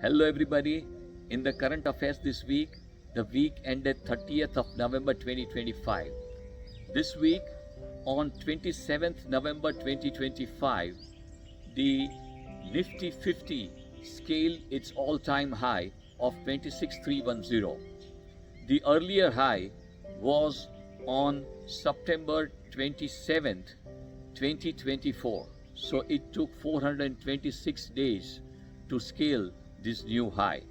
Hello everybody. In the current affairs this week, the week ended 30th of November 2025. This week on 27th November 2025, the Nifty 50 scaled its all-time high of 26,310. The earlier high was on September 27th, 2024. So it took 426 days to scale this new high.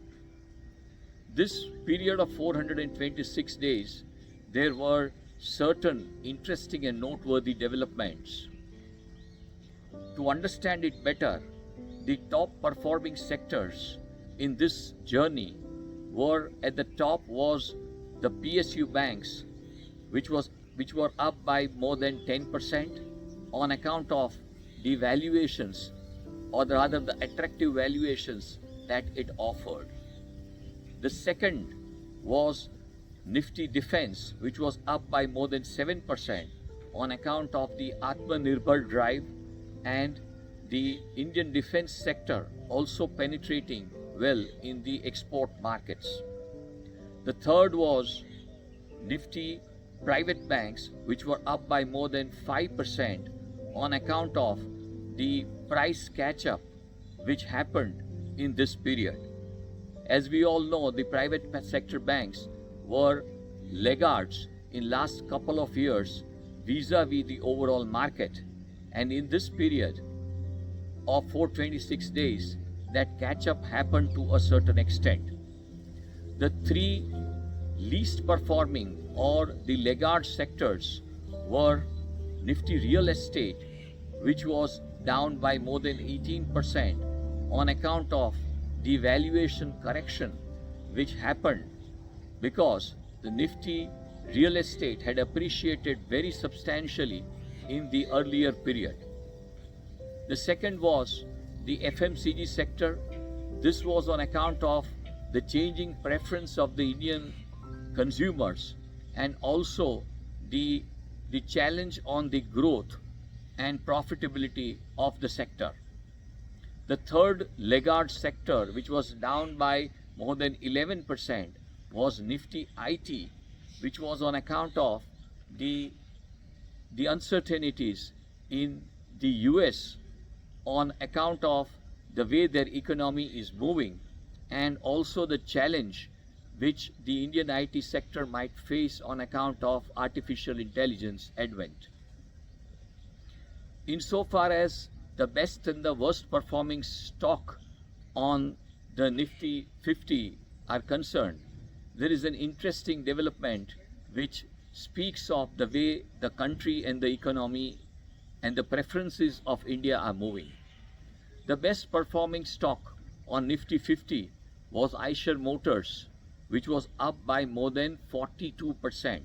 This period of 426 days, there were certain interesting and noteworthy developments. To understand it better, the top performing sectors in this journey were, at the top was the PSU banks, which were up by more than 10% on account of the valuations, or rather the attractive valuations that it offered. The second was Nifty Defense, which was up by more than 7% on account of the Atmanirbhar drive and the Indian defense sector also penetrating well in the export markets. The third was Nifty Private Banks, which were up by more than 5% on account of the price catch-up which happened in this period. As we all know, the private sector banks were laggards in last couple of years vis-a-vis the overall market, and in this period of 426 days, that catch-up happened to a certain extent. The three least performing or the laggard sectors were Nifty Real Estate, which was down by more than 18% on account of the valuation correction which happened because the Nifty Real Estate had appreciated very substantially in the earlier period. The second was the FMCG sector. This was on account of the changing preference of the Indian consumers and also the challenge on the growth and profitability of the sector. The third laggard sector, which was down by more than 11%, was Nifty IT, which was on account of the uncertainties in the US on account of the way their economy is moving and also the challenge which the Indian IT sector might face on account of artificial intelligence advent. Insofar as the best and the worst performing stock on the Nifty 50 are concerned, there is an interesting development which speaks of the way the country and the economy and the preferences of India are moving. The best performing stock on Nifty 50 was Eicher Motors, which was up by more than 42%.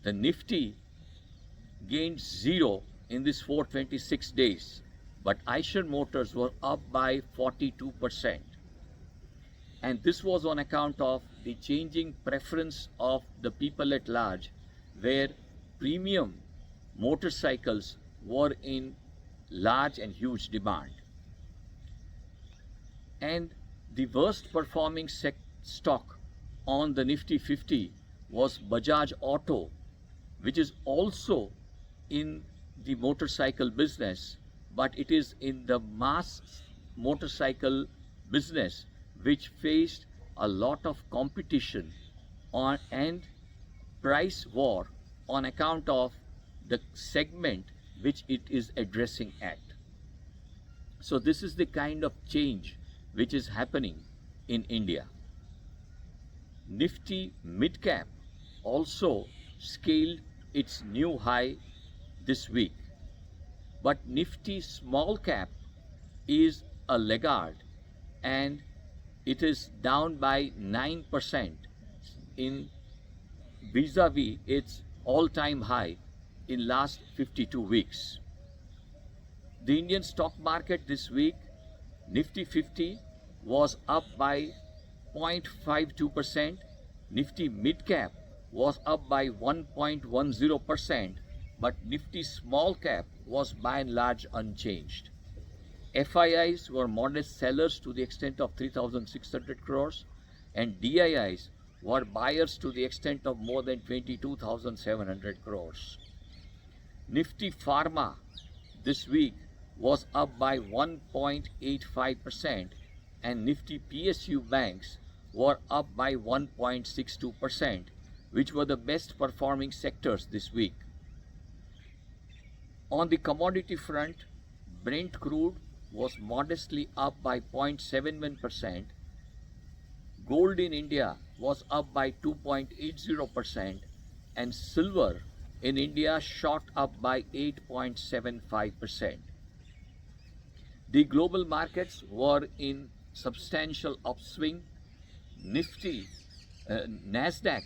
The Nifty gained zero in this 426 days, but Eicher Motors were up by 42%. And this was on account of the changing preference of the people at large, where premium motorcycles were in large and huge demand. And the worst performing stock on the Nifty 50 was Bajaj Auto, which is also in the motorcycle business, but it is in the mass motorcycle business which faced a lot of competition and price war on account of the segment which it is addressing at. So this is the kind of change which is happening in India. Nifty Mid Cap also scaled its new high this week, but Nifty Small Cap is a laggard and it is down by 9% in vis-a-vis its all-time high in last 52 weeks. The Indian stock market this week, Nifty 50 was up by 0.52%, Nifty Mid Cap was up by 1.10%, but Nifty Small Cap was by and large unchanged. FIIs were modest sellers to the extent of 3,600 crores and DIIs were buyers to the extent of more than 22,700 crores. Nifty Pharma this week was up by 1.85% and Nifty PSU banks were up by 1.62%, which were the best performing sectors this week. On the commodity front, Brent crude was modestly up by 0.71%, gold in India was up by 2.80%, and silver in India shot up by 8.75%. The global markets were in substantial upswing. Nasdaq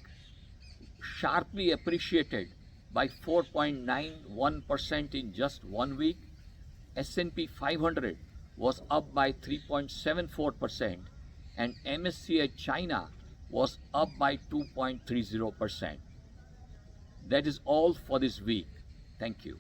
sharply appreciated by 4.91% in just 1 week. S&P 500 was up by 3.74% and MSCI China was up by 2.30%. That is all for this week. Thank you.